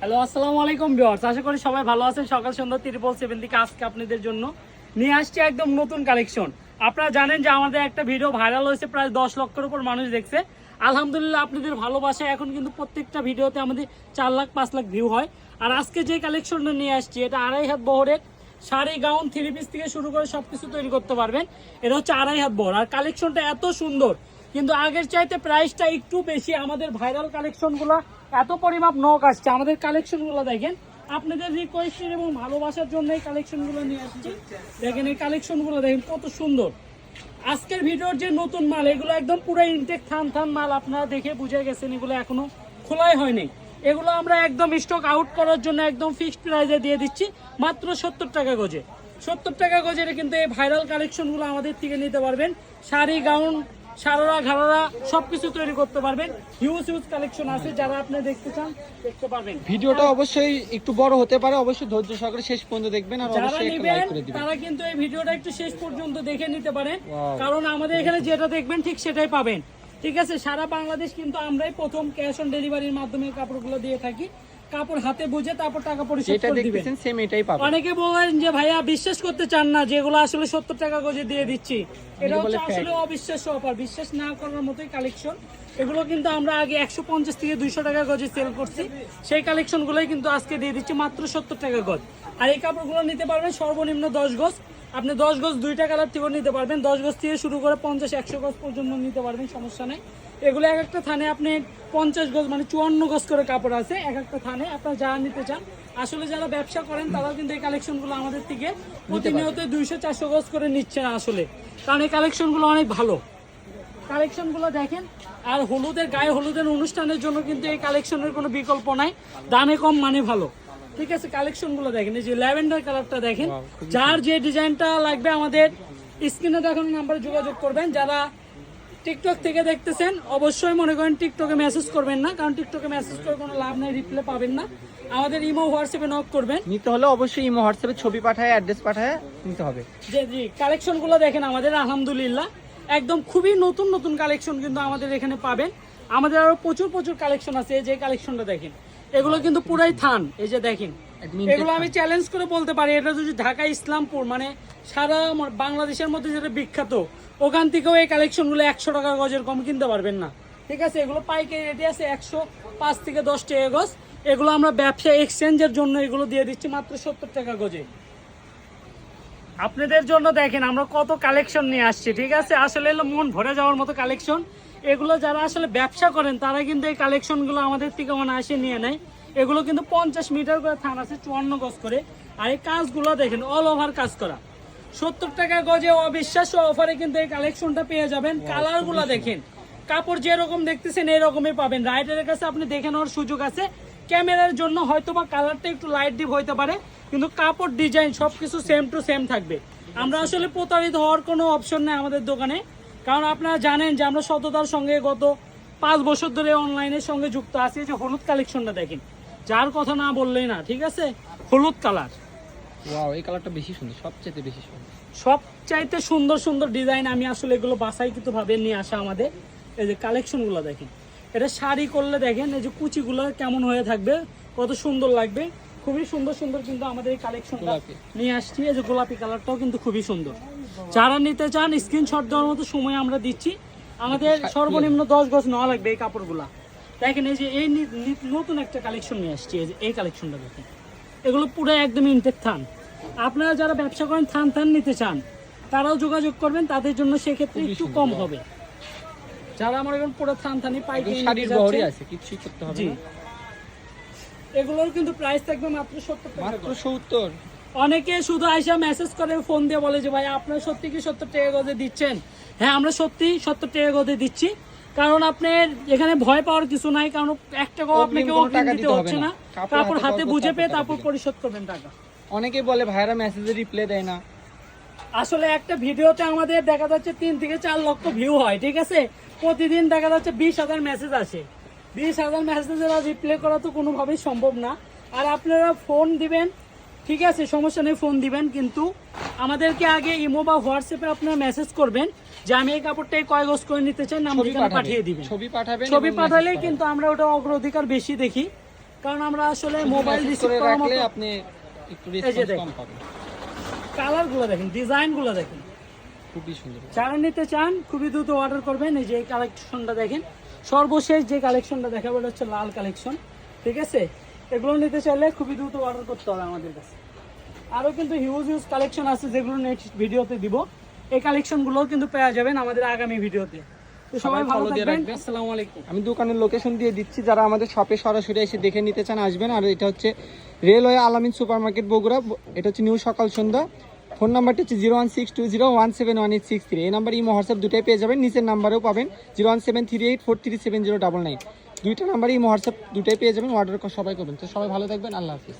Hello, আসসালামু আলাইকুম viewers. আশা করি সবাই ভালো আছেন। সকাল সন্ধ্যা 777 থেকে আজকে আপনাদের জন্য নিয়ে আসছি একদম নতুন কালেকশন। আপনারা জানেন যে আমাদের একটা ভিডিও ভাইরাল হয়েছে, প্রায় 10 লক্ষের উপর মানুষ দেখছে। আলহামদুলিল্লাহ, আপনাদের ভালোবাসায় এখন কিন্তু প্রত্যেকটা ভিডিওতে আমাদের 4 লাখ 5 লাখ ভিউ হয়। আর আজকে যে কালেকশনটা নিয়ে আসছি, এটা 2.5 হাত বহরের শাড়ি, গাউন, 3 পিস থেকে শুরু করে সবকিছু তৈরি করতে পারবেন। এটা হচ্ছে 2.5 হাত বহর। আর কালেকশনটা এত সুন্দর, কিন্তু আগের চাইতে প্রাইসটা একটু বেশি। আমাদের ভাইরাল কালেকশনগুলো এত পরিমাপ নক আসছে। আমাদের কালেকশনগুলো দেখেন, আপনাদের রিকোয়েস্টের এবং ভালোবাসার জন্য এই কালেকশনগুলো নিয়ে আসছি। দেখেন এই কালেকশনগুলো দেখেন কত সুন্দর। আজকের ভিডিওর যে নতুন মাল, এগুলো একদম পুরো ইনটেক থান থান মাল। আপনারা দেখে বুঝে গেছেন এগুলো এখনো খোলাই হয়নি। এগুলো আমরা একদম স্টক আউট করার জন্য একদম ফিক্সড প্রাইসে দিয়ে দিচ্ছি, মাত্র 70 টাকা গজে। 70 টাকা গজের কিন্তু এই ভাইরাল কালেকশনগুলো আমাদের থেকে নিতে পারবেন। শাড়ি, গাউন, সারারা ঘাড়ারা সবকিছু তৈরি করতে পারবেন। হিউজ কালেকশন আছে, যারা আপনি দেখতে চান দেখতে পারবেন। ভিডিওটা অবশ্যই একটু বড় হতে পারে, অবশ্যই ধৈর্য সহকারে শেষ পর্যন্ত দেখবেন। আর যারা অবশ্যই একটা নেবেন লাইক করে দিবেন। তারা কিন্তু এই ভিডিওটা একটু শেষ পর্যন্ত দেখে নিতে পারেন, কারণ আমাদের এখানে যেটা দেখবেন ঠিক সেটাই পাবেন। ঠিক আছে, সারা বাংলাদেশ কিন্তু আমরাই প্রথম ক্যাশ অন ডেলিভারির মাধ্যমে কাপড়গুলো দিয়ে থাকি। কাপড় হাতে বুঝে তারপর টাকা পরিশোধ করে দিবেন। সেম এটাই পাবেন। অনেকে বলেন যে ভাইয়া বিশ্বাস করতে চান না, যেগুলো আসলে 70 টাকা গজে দিয়ে দিচ্ছি। এটা হচ্ছে আসলে অবিশ্বাস্য অফার, বিশ্বাস না করার মতোই কালেকশন। এগুলো কিন্তু আমরা আগে 150 থেকে 200 টাকা গজে সেল করছি। সেই কালেকশনগুলোই কিন্তু আজকে দিয়ে দিচ্ছি মাত্র 70 টাকা গজ। আর এই কাপড়গুলো নিতে পারবেন সর্বনিম্ন 10 গজ। আপনি 10 গজ 2টা কালার থেকেও নিতে পারবেন। 10 গজ থেকে শুরু করে 50-100 গজ পর্যন্ত নিতে পারবেন, সমস্যা নেই। এগুলো এক একটা থানে আপনি 50 গজ মানে 54 গজ করে কাপড় আছে এক একটা থানে। আপনারা যারা নিতে চান, আসলে যারা ব্যবসা করেন তারাও কিন্তু এই কালেকশনগুলো আমাদের থেকে প্রতিনিয়ত 200-400 গজ করে নিচ্ছেন আসলে, কারণ এই কালেকশনগুলো অনেক ভালো। কালেকশনগুলো দেখেন। আর গায়ে হলুদের অনুষ্ঠানের জন্য কিন্তু এই কালেকশনের কোনো বিকল্প নাই, দামে কম মানে ভালো। ঠিক আছে, কালেকশনগুলো দেখেন। এই যে ল্যাভেন্ডার কালারটা দেখেন, যার যে ডিজাইনটা লাগবে আমাদের স্ক্রিনে দেখানো নাম্বারে যোগাযোগ করবেন। যারা টিকটক থেকে দেখতেছেন অবশ্যই মনে করেন টিকটকে মেসেজ করবেন না, কারণ টিকটকে মেসেজ করে কোনো লাভ নাই, রিপ্লাই পাবেন না। আমাদের ইমো হোয়াটসঅ্যাপে নক করবেন। নিতে হলে অবশ্যই ইমো হোয়াটসঅ্যাপে ছবি পাঠায়, অ্যাড্রেস পাঠায় নিতে হবে। জি, কালেকশনগুলো দেখেন আমাদের আলহামদুলিল্লাহ একদম খুবই নতুন কালেকশন কিন্তু আমাদের এখানে পাবেন। আমাদের আরো প্রচুর কালেকশন আছে। এই যে কালেকশনটা দেখেন, এগুলো কিন্তু পুরাই থান। এই যে দেখেন, এগুলো আমি চ্যালেঞ্জ করে বলতে পারি, এটা যদি ঢাকা ইসলামপুর মানে সারা বাংলাদেশের মধ্যে যেটা বিখ্যাত, ওখান থেকেও এই কালেকশনগুলো 100 টাকা গজের কম কিনতে পারবেন না। ঠিক আছে, এগুলো পাইকারি রেটে আছে 105 থেকে 10 টাকা গজ। এগুলো আমরা ব্যবসা এক্সচেঞ্জের জন্য এগুলো দিয়ে দিচ্ছি মাত্র 70 টাকা গজে। আপনাদের জন্য দেখেন আমরা কত কালেকশন নিয়ে আসছি। ঠিক আছে, আসলে এলো মন ভরে যাওয়ার মতো কালেকশন। এগুলো যারা আসলে ব্যবসা করেন তারা কিন্তু এই কালেকশনগুলো আমাদের থেকে অনায়াসে নিয়ে নেয়। এগুলো কিন্তু 50 মিটার করে থান আছে, 54 গজ করে। আর এই কাজগুলো দেখেন অল ওভার কাজ করা। 70 টাকা গজে অবিশ্বাস্য অফারে কিন্তু এই কালেকশনটা পেয়ে যাবেন। কালারগুলো দেখেন, কাপড় যেরকম দেখতেছেন এরকমই পাবেন। রাইডারের কাছে আপনি দেখে নেওয়ার সুযোগ আছে। ক্যামেরার জন্য হয়তো বা কালারটা একটু লাইট ডিপ হইতে পারে, কিন্তু কাপড় ডিজাইন সবকিছু সেম টু সেম থাকবে। আমরা আসলে প্রতারিত হওয়ার কোনো অপশন নেই আমাদের দোকানে, কারণ আপনারা জানেন যে আমরা সততার সঙ্গে গত 5 বছর ধরে অনলাইনের সঙ্গে যুক্ত আছি। যে হলুদ কালেকশনটা দেখেন, যার কথা না বললেই না। ঠিক আছে, হলুদ কালার, ওয়াও, এই কালারটা বেশি সুন্দর, সবচেয়ে বেশি সুন্দর। সবচাইতে সুন্দর ডিজাইন। আমি আসলে এগুলো বাছাইকৃত ভাবে নিয়ে আসা আমাদের। এই যে কালেকশনগুলো দেখেন, এটা শাড়ি করলে দেখেন এই যে কুচিগুলো কেমন হয়ে থাকবে, কত সুন্দর লাগবে। খুবই সুন্দর কিন্তু আমাদের এই কালেকশনটা নিয়ে আসছি। এই যে গোলাপি কালারটাও কিন্তু খুবই সুন্দর। যারা নিতে চান স্ক্রিনশট দেওয়ার মতো সময় আমরা দিচ্ছি। আমাদের সর্বনিম্ন 10 গজ নেওয়া লাগবে এই কাপড়গুলা। দেখেন এই যে এই নতুন একটা কালেকশন নিয়ে আসছি। এই যে এই কালেকশনটা দেখেন, এগুলো পুরো একদম ইনটেক থান। আপনারা যারা ব্যবসা করেন থান নিতে চান তারাও যোগাযোগ করবেন, তাদের জন্য সেক্ষেত্রে একটু কম হবে। যারা আমার এখন পুরো থানথানি পাইকারি শাড়ির বহরই আছে, কিছুই করতে হবে না। এগুলোর কিন্তু প্রাইস থাকবে মাত্র 70 টাকা। মাত্র 70। অনেকে শুধু আইসা মেসেজ করে, ফোন দিয়ে বলে যে ভাই আপনারা সত্যি কি 70 টাকা গজে দিচ্ছেন? হ্যাঁ, আমরা সত্যি 70 টাকা গজে দিচ্ছি। কারণ আপনার এখানে ভয় পাওয়ার কিছু নাই, কারণ 1 টাকাও আপনাকে অগ্রিম দিতে হচ্ছে না। কাপড় হাতে বুঝে পেয়ে তারপর পরিশোধ করবেন টাকা। অনেকেই বলে ভাইরা মেসেজে রিপ্লাই দেয় না। আসলে একটা ভিডিওতে আমাদের দেখা যাচ্ছে 3 থেকে 4 লক্ষ ভিউ হয়। ঠিক আছে, প্রতিদিন দেখা যাচ্ছে 20,000 মেসেজ আসে। 20,000 মেসেজের রিপ্লাই করা তো কোনোভাবেই সম্ভব না। আর আপনারা ফোন দিবেন, ঠিক আছে, সমস্যা নেই, ফোন দিবেন, কিন্তু আমাদেরকে আগে ইমো বা হোয়াটসঅ্যাপে আপনারা মেসেজ করবেন যে আমি এই কাপড়টা কয় গজ করে নিতে চাই, নাম ঠিকানা পাঠিয়ে দিবেন। ছবি পাঠাবেন, ছবি পাঠালে কিন্তু আমরা ওটা অগ্রাধিকার বেশি দেখি, কারণ আমরা আসলে মোবাইল Message রিসিভ করে করার রাখলে মতো আপনি একটু যে রেসপন্স দেখেন। কম পাবেন। কালারগুলো দেখেন, ডিজাইনগুলো দেখেন। খুবই সুন্দর। যারা নিতে চান খুবই দ্রুত অর্ডার করবেন। এই যে এই কালেকশনটা দেখেন, সর্বশেষ যে কালেকশনটা দেখাবো এটা হচ্ছে লাল কালেকশন, ঠিক আছে? এগুলো নিতে চাইলে খুবই দ্রুত অর্ডার করতে হবে আমাদের কাছে। আরও কিন্তু হিউজ কালেকশন আছে যেগুলো নেক্সট ভিডিওতে দিব। এই কালেকশনগুলোও কিন্তু পেয়ে যাবেন আমাদের আগামী ভিডিওতে। তো সবাই ভালো follow দিয়ে থাকবেন, রাখবেন। আসসালামু আলাইকুম। আমি দোকানের লোকেশন দিয়ে দিচ্ছি, যারা আমাদের শপে সরাসরি এসে দেখে নিতে চান আসবেন। আর এটা হচ্ছে রেলওয়ে আলামিন সুপার মার্কেট বগুড়া, এটা হচ্ছে নিউ সকাল সন্ধ্যা। ফোন নাম্বারটা হচ্ছে 01620171863। এই নাম্বার ইমো হোয়াটসঅ্যাপ দুটাই পেয়ে যাবেন, নিচের নাম্বারেও পাবেন 01738437099। দুইটা নাম্বারে ইমো হোয়াটসঅ্যাপ দুটাই পেয়ে যাবেন, অর্ডার সবাই করবেন। তো সবাই ভালো থাকবেন, আল্লাহ হাফিজ।